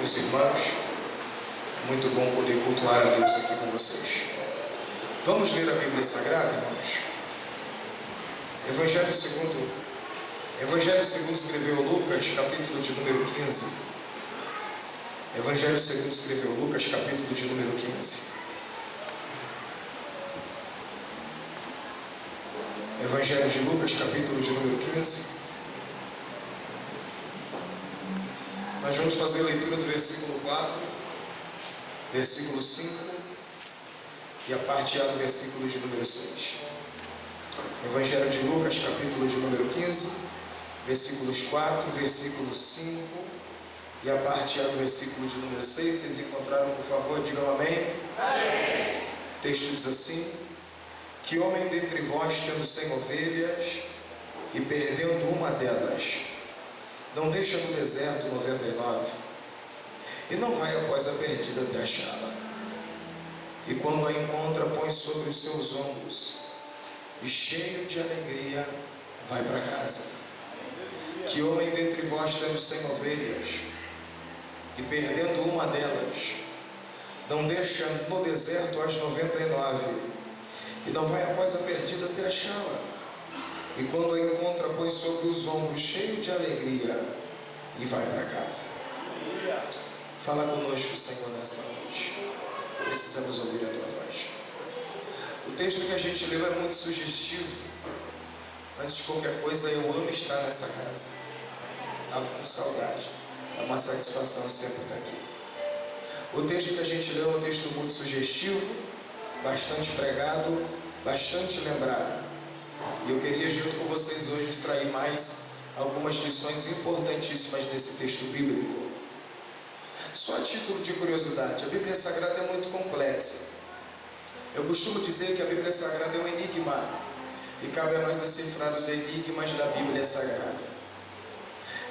meus irmãos. Muito bom poder cultuar a Deus aqui com vocês. Vamos ler a Bíblia Sagrada, irmãos? Evangelho segundo escreveu Lucas, capítulo de número 15. Evangelho segundo escreveu Lucas, capítulo de número 15. Evangelho de Lucas, capítulo de número 15. Nós vamos fazer a leitura do versículo 4, versículo 5 e a parte A do versículo de número 6. Evangelho de Lucas, capítulo de número 15, versículos 4, versículo 5 e a parte A do versículo de número 6. Vocês encontraram, por favor, digam amém. Amém. O texto diz assim: que homem dentre vós, tendo 100 ovelhas e perdendo uma delas, não deixa no deserto 99 e não vai após a perdida até achá-la, e quando a encontra, põe sobre os seus ombros e cheio de alegria vai para casa. Que homem dentre vós, tendo 100 ovelhas e perdendo uma delas, não deixa no deserto as 99 e não vai após a perdida até achá-la, e quando a encontra, põe sobre os ombros cheio de alegria e vai para casa. Fala conosco, Senhor, nesta noite. Precisamos ouvir a Tua voz. O texto que a gente leu é muito sugestivo. Antes de qualquer coisa, eu amo estar nessa casa. Estava com saudade. É uma satisfação sempre estar aqui. O texto que a gente leu é um texto muito sugestivo, bastante pregado, bastante lembrado. E eu queria, junto com vocês hoje, extrair mais algumas lições importantíssimas desse texto bíblico. Só a título de curiosidade, a Bíblia Sagrada é muito complexa. Eu costumo dizer que a Bíblia Sagrada é um enigma, e cabe a nós decifrar os enigmas da Bíblia Sagrada.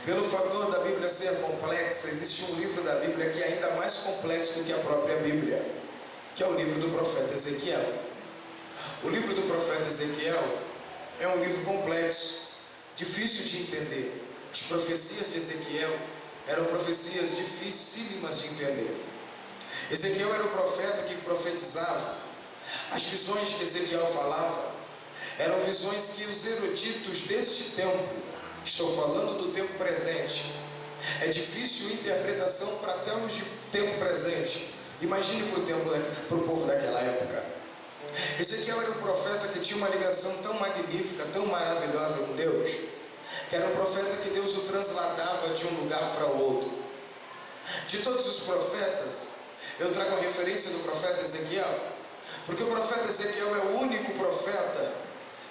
Pelo fator da Bíblia ser complexa, existe um livro da Bíblia que é ainda mais complexo do que a própria Bíblia, que é o livro do profeta Ezequiel. O livro do profeta Ezequiel é um livro complexo, difícil de entender. As profecias de Ezequiel eram profecias dificílimas de entender. Ezequiel era o profeta que profetizava. As visões que Ezequiel falava eram visões que os eruditos deste tempo, estou falando do tempo presente, é difícil interpretação para até o tempo presente. Imagine para o povo daquela época. Ezequiel era um profeta que tinha uma ligação tão magnífica, tão maravilhosa com Deus, que era um profeta que Deus o transladava de um lugar para o outro. De todos os profetas, eu trago a referência do profeta Ezequiel, porque o profeta Ezequiel é o único profeta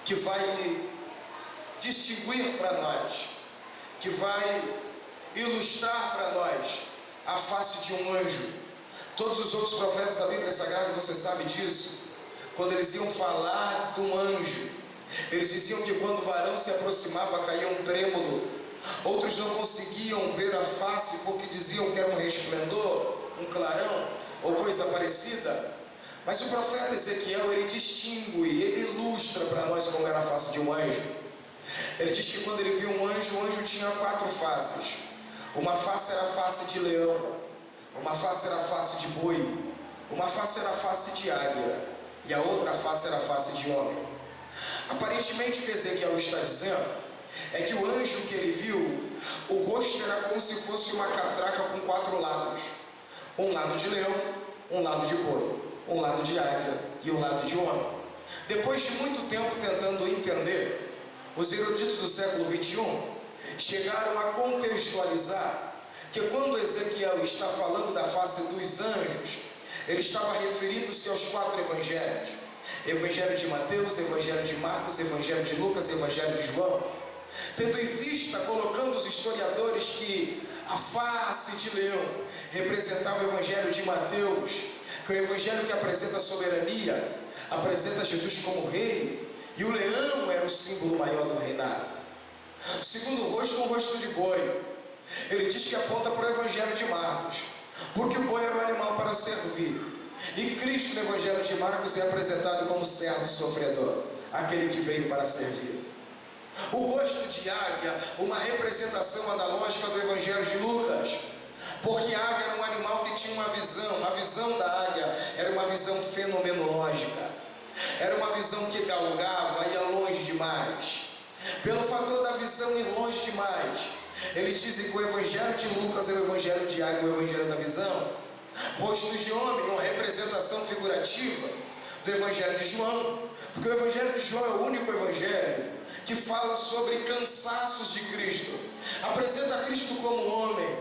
que vai distinguir para nós, que vai ilustrar para nós a face de um anjo. Todos os outros profetas da Bíblia Sagrada, você sabe disso, quando eles iam falar de um anjo, eles diziam que quando o varão se aproximava caía um trêmulo. Outros não conseguiam ver a face porque diziam que era um resplendor, um clarão ou coisa parecida. Mas o profeta Ezequiel, ele distingue, ele ilustra para nós como era a face de um anjo. Ele diz que quando ele viu um anjo, o anjo tinha 4 faces. Uma face era a face de leão, uma face era a face de boi, uma face era a face de águia e a outra face era a face de homem. Aparentemente o que Ezequiel está dizendo é que o anjo que ele viu, o rosto era como se fosse uma catraca com 4 lados. Um lado de leão, um lado de boi, um lado de águia e um lado de homem. Depois de muito tempo tentando entender, os eruditos do século 21 chegaram a contextualizar que quando Ezequiel está falando da face dos anjos, ele estava referindo-se aos 4 evangelhos: Evangelho de Mateus, Evangelho de Marcos, Evangelho de Lucas, Evangelho de João, tendo em vista, colocando os historiadores, que a face de leão representava o Evangelho de Mateus, que é o evangelho que apresenta a soberania, apresenta Jesus como rei, e o leão era o símbolo maior do reinado. O segundo rosto é um rosto de boi. Ele diz que aponta para o Evangelho de Marcos, porque o boi era um animal para servir, e Cristo no Evangelho de Marcos é apresentado como servo sofredor, aquele que veio para servir. O rosto de águia, uma representação analógica do Evangelho de Lucas, Porque a águia era um animal que tinha uma visão. A visão da águia era uma visão fenomenológica, era uma visão que galgava, ia longe demais. Pelo fator da visão ir longe demais, eles dizem que o evangelho de Lucas é o evangelho de águia, o evangelho da visão. Rostos de homem, uma representação figurativa do evangelho de João, porque o evangelho de João é o único evangelho que fala sobre cansaços de Cristo. Apresenta Cristo como homem,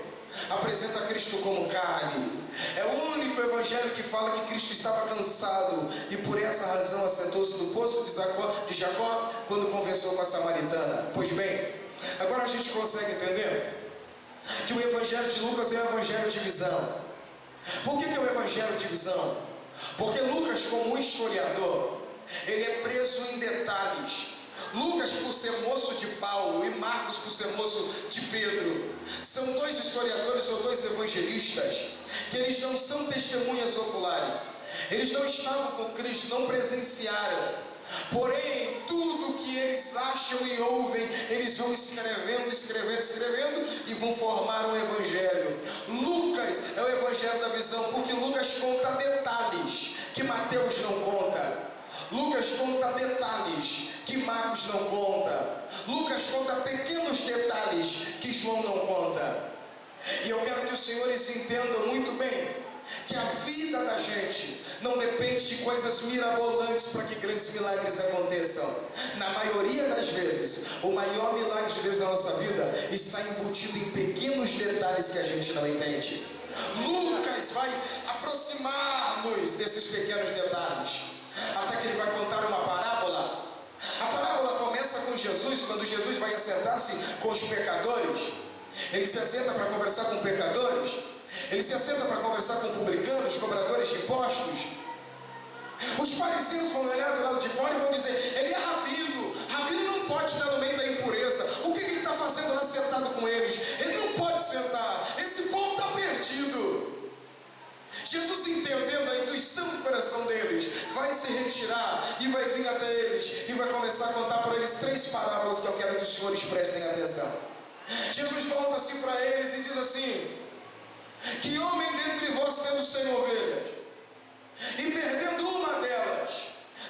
apresenta Cristo como carne. É o único evangelho que fala que Cristo estava cansado e por essa razão assentou-se no poço de Jacó quando conversou com a samaritana. Pois bem, agora a gente consegue entender que o evangelho de Lucas é o evangelho de visão. Por que é o evangelho de visão? Porque Lucas, como um historiador, ele é preso em detalhes. Lucas, por ser moço de Paulo, e Marcos, por ser moço de Pedro, são dois historiadores ou dois evangelistas que eles não são testemunhas oculares. Eles não estavam com Cristo, não presenciaram. Porém, tudo que eles acham e ouvem, eles vão escrevendo e vão formar um evangelho. Lucas é o evangelho da visão, porque Lucas conta detalhes que Mateus não conta. Lucas conta detalhes que Marcos não conta. Lucas conta pequenos detalhes que João não conta. E eu quero que os senhores entendam muito bem que a vida da gente não depende de coisas mirabolantes para que grandes milagres aconteçam. Na maioria das vezes, o maior milagre de Deus na nossa vida está embutido em pequenos detalhes que a gente não entende. Lucas vai aproximar-nos desses pequenos detalhes, até que ele vai contar uma parábola. A parábola começa com Jesus, quando Jesus vai assentar-se com os pecadores. Ele se assenta para conversar com pecadores, ele se assenta para conversar com publicanos, cobradores de impostos. Os fariseus vão olhar do lado de fora e vão dizer: ele é rabino, rabino não pode estar no meio da impureza, o que ele está fazendo lá sentado com eles? Ele não pode sentar, esse povo está perdido. Jesus, entendendo a intuição do coração deles, vai se retirar e vai vir até eles e vai começar a contar para eles 3 parábolas que eu quero que os senhores prestem atenção. Jesus volta assim para eles e diz assim: que homem dentre vós, tendo 100 ovelhas, e perdendo uma delas,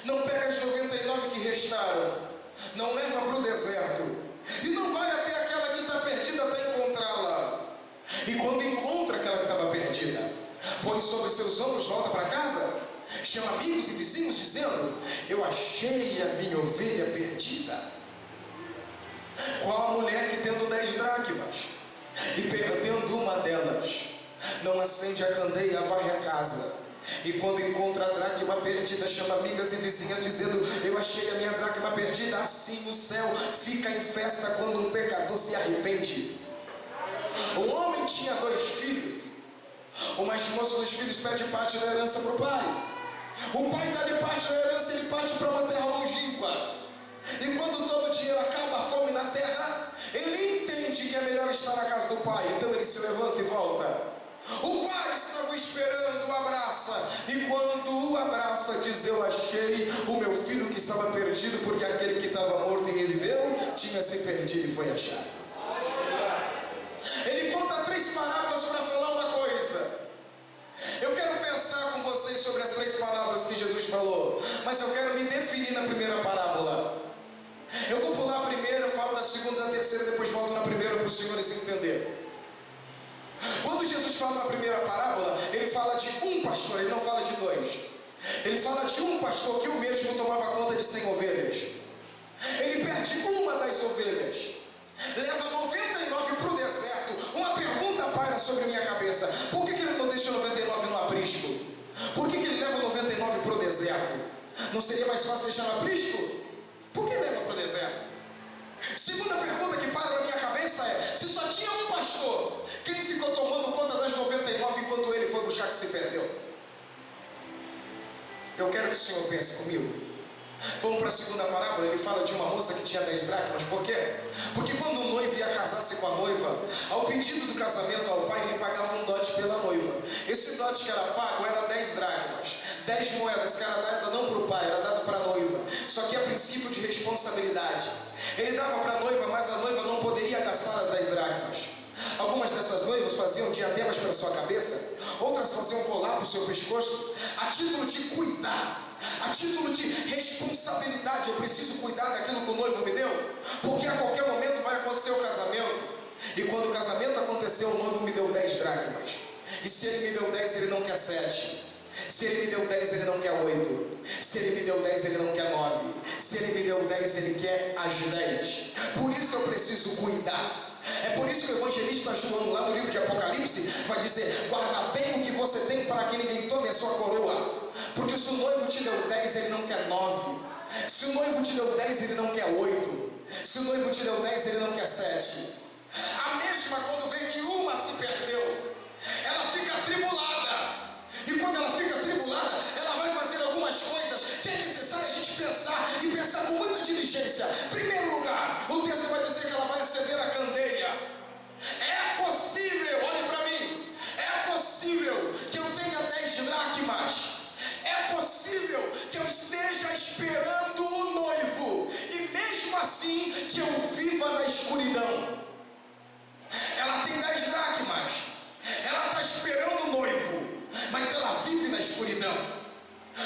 não pega as 99 que restaram, não leva para o deserto, e não vai até aquela que está perdida até encontrá-la, e quando encontra aquela que estava perdida, põe sobre seus ombros, volta para casa, chama amigos e vizinhos dizendo: eu achei a minha ovelha perdida. Qual a mulher que, tendo 10 dracmas e perdendo uma delas, não acende a candeia, varre a casa, e quando encontra a dracma perdida, chama amigas e vizinhas dizendo: eu achei a minha dracma perdida? Assim o céu fica em festa quando um pecador se arrepende. O homem tinha 2 filhos. O mais moço dos filhos pede parte da herança para o pai. O pai dá-lhe parte da herança, ele parte para uma terra longínqua. E quando todo o dinheiro acaba, a fome na terra, ele entende que é melhor estar na casa do pai. Então ele se levanta e volta. O pai estava esperando, o abraça, e quando o abraça, diz: eu achei o meu filho que estava perdido, porque aquele que estava morto e reviveu tinha se perdido e foi achado. Ele conta 3 parábolas para falar uma coisa. Eu quero pensar com vocês sobre as 3 parábolas que Jesus falou, mas eu quero me definir na primeira parábola. Eu vou pular a primeira, falo da segunda, da terceira, depois volto na primeira para os senhores entenderem. Quando Jesus fala na primeira parábola, ele fala de um pastor, ele não fala de 2. Ele fala de um pastor que o mesmo tomava conta de 100 ovelhas. Ele perde uma das ovelhas, leva 99 para o deserto. Uma pergunta paira sobre minha cabeça: por que ele não deixa 99 no aprisco? Por que ele leva 99 para o deserto? Não seria mais fácil deixar no aprisco? Por que leva para o deserto? Segunda pergunta que para na minha cabeça é: se só tinha um pastor, quem ficou tomando conta das 99 enquanto ele foi buscar que se perdeu? Eu quero que o senhor pense comigo. Vamos para a segunda parábola. Ele fala de uma moça que tinha 10 dracmas. Por quê? Porque quando o noivo ia casar-se com a noiva, ao pedido do casamento ao pai, ele pagava um dote pela noiva. Esse dote que era pago era 10 dracmas, 10 moedas que era dada não para o pai, era dado para a noiva. Só que a princípio de responsabilidade, ele dava para a noiva, mas a noiva não poderia gastar as 10 dracmas. Algumas dessas noivas faziam diademas para sua cabeça, outras faziam colar para o seu pescoço, a título de cuidar, a título de responsabilidade. Eu preciso cuidar daquilo que o noivo me deu, porque a qualquer momento vai acontecer o casamento. E quando o casamento aconteceu, o noivo me deu 10 dracmas. E se ele me deu 10, ele não quer 7. Se ele me deu 10, ele não quer 8. Se ele me deu 10, ele não quer 9. Se ele me deu 10, ele quer as 10. Por isso eu preciso cuidar. É por isso que o evangelista João, lá no livro de Apocalipse, vai dizer: guarda bem o que você tem, para que ninguém tome a sua coroa. Porque se o noivo te deu 10, ele não quer 9. Se o noivo te deu 10, ele não quer 8. Se o noivo te deu 10, ele não quer 7. A mesma, quando vê que uma se perdeu, ela fica atribulada. E quando ela fica atribulada, ela vai fazer algumas coisas que é necessário a gente pensar, e pensar com muita diligência. Em primeiro lugar, o texto vai dizer que ela vai acender a candeia. É possível, olhe para mim, é possível que eu tenha 10 dracmas, é possível que eu esteja esperando o noivo, e mesmo assim que eu viva na escuridão. Ela tem 10 dracmas, ela está esperando o noivo, mas ela vive na escuridão.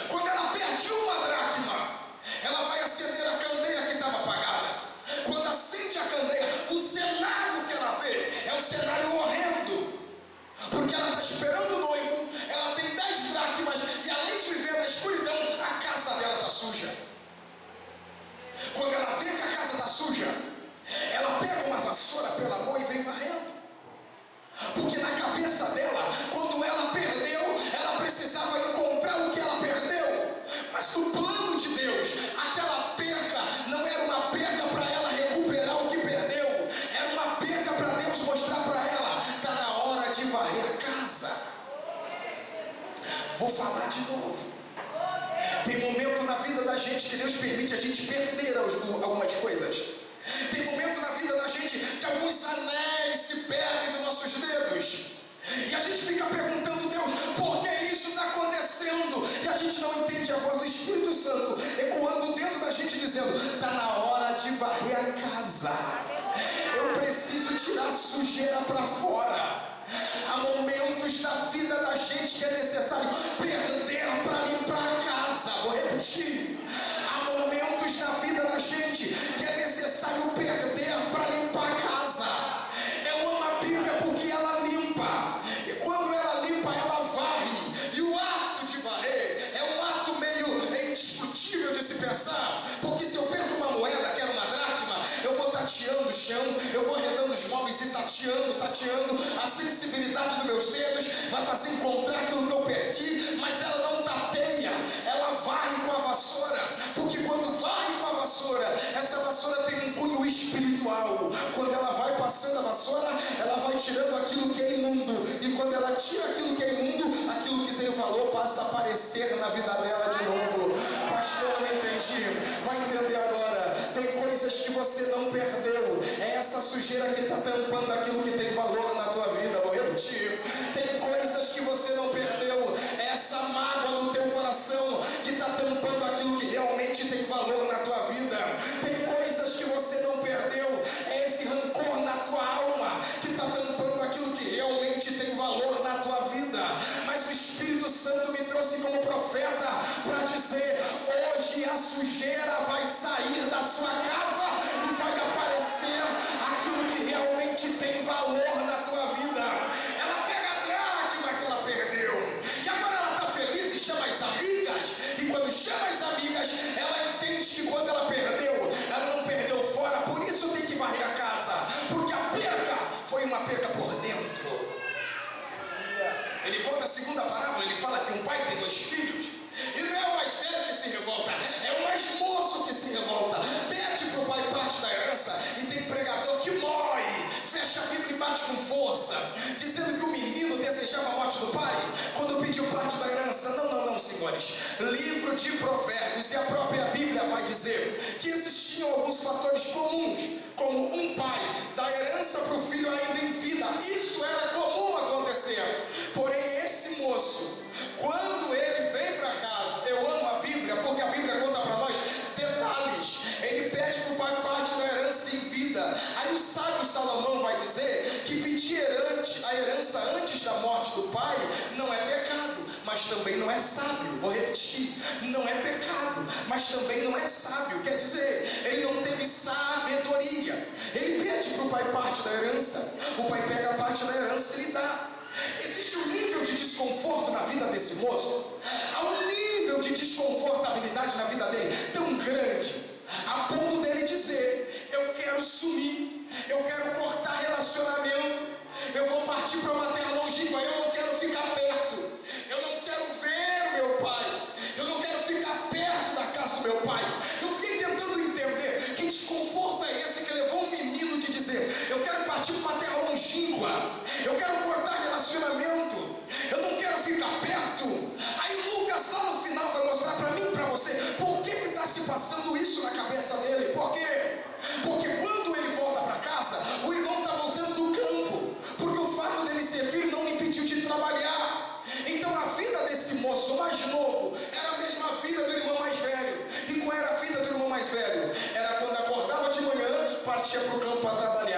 Quando ela perde uma dracma, ela vai acender a candeia que estava apagada. Quando acende a candeia, o cenário que ela vê é um cenário horrendo, porque ela está esperando o noivo, ela tem 10 dracmas, e além de viver na escuridão, a casa dela está suja. Quando ela vê que a casa está suja, ela pega uma vassoura pela mão e vem varrendo. Porque na cabeça dela, quando ela perdeu, ela precisava encontrar o que ela perdeu. Mas no plano de Deus, aquela perca não era uma perca para ela recuperar o que perdeu, era uma perca para Deus mostrar para ela: está na hora de varrer a casa. Vou falar de novo. Tem momento na vida da gente que Deus permite a gente perder algumas coisas. Tem momento na vida da gente que alguns anéis se perdem dos nossos dedos, e a gente fica perguntando: Deus, por que isso está acontecendo? E a gente não entende a voz do Espírito Santo ecoando dentro da gente, dizendo: está na hora de varrer a casa. Eu preciso tirar a sujeira para fora. Há momentos na vida da gente que é necessário perder para limpar a casa. Vou repetir. Há momentos na vida da gente que é necessário perder para limpar a casa. Eu amo a Bíblia porque ela limpa. E quando ela limpa, ela varre. E o ato de varrer é um ato meio indiscutível de se pensar. Porque se eu perco uma moeda, que era uma dracma, eu vou tateando o chão, eu vou arredando os móveis e tateando. A sensibilidade dos meus dedos vai fazer encontrar aquilo que eu perdi, mas ela não tateia, ela varre com a vassoura. Porque quando varre com a vassoura, essa vassoura tem um cunho espiritual. Quando ela vai passando a vassoura, ela vai tirando aquilo que é imundo. E quando ela tira aquilo que é imundo, aquilo que tem valor passa a aparecer na vida dela de novo. Pastor, eu não entendi. Vai entender agora. Tem coisas que você não perdeu. É essa sujeira que está tampando aquilo que tem valor na tua vida. Vou repetir. Tem coisas que você não perdeu. É essa mágoa no teu coração que está tampando aquilo que realmente tem valor na tua vida. Tem coisas que você não perdeu. É esse rancor na tua alma que está tampando aquilo que realmente tem valor na tua vida. Mas o Espírito Santo me trouxe como profeta para dizer: hoje a sujeira vai sair da sua casa e vai aparecer aquilo que realmente tem valor na tua vida. Ela pega a dracma que ela perdeu, e agora ela está feliz e chama as amigas. E quando chama as amigas, ela entende que quando ela perdeu, ela não perdeu fora. Por isso tem que varrer a casa, porque a perca foi uma perca por dentro. Ele conta a segunda parábola. Ele fala que um pai tem 2 filhos, e não é o mais velho que se revolta, é o mais moço que se revolta. Pede para o pai parte da herança, e tem pregador que morre, fecha a Bíblia e bate com força, dizendo que o menino desejava a morte do pai quando pediu parte da herança. Não, senhores. Livro de Provérbios e a própria Bíblia vai dizer que existiam alguns fatores comuns, como um pai dar herança para o filho ainda em vida. Isso era comum acontecer. Porém, esse moço, quando ele vem para casa, eu amo a Bíblia porque a Bíblia conta para nós detalhes. Ele pede para o pai parte da herança em vida. Aí o sábio Salomão vai dizer que pedir a herança antes da morte do pai não é pecado, mas também não é sábio. Vou repetir, não é pecado, mas também não é sábio. Quer dizer, ele não teve sabedoria. Ele pede para o pai parte da herança, o pai pega a parte da herança e lhe dá. Existe um nível de desconforto na vida desse moço, há um nível de desconfortabilidade na vida dele tão grande, a ponto dele dizer: eu quero sumir, eu quero cortar relacionamento, eu vou partir para uma terra longínqua, eu não quero ficar perto, eu não quero ver o meu pai, eu não quero ficar perto da casa do meu pai. Eu fiquei tentando entender que desconforto é esse que levou um menino de dizer: eu quero partir para uma terra longínqua, eu quero cortar relacionamento, eu não quero ficar perto. Aí Lucas lá no final vai mostrar para mim e para você por que está se passando isso na cabeça dele. Por quê? Porque quando ele volta para casa, o irmão está voltando do campo, porque o fato dele ser filho não lhe impediu de trabalhar. Então a vida desse moço mais novo era a mesma vida do irmão mais velho. E qual era a vida do irmão mais velho? Era quando acordava de manhã, partia para o campo para trabalhar.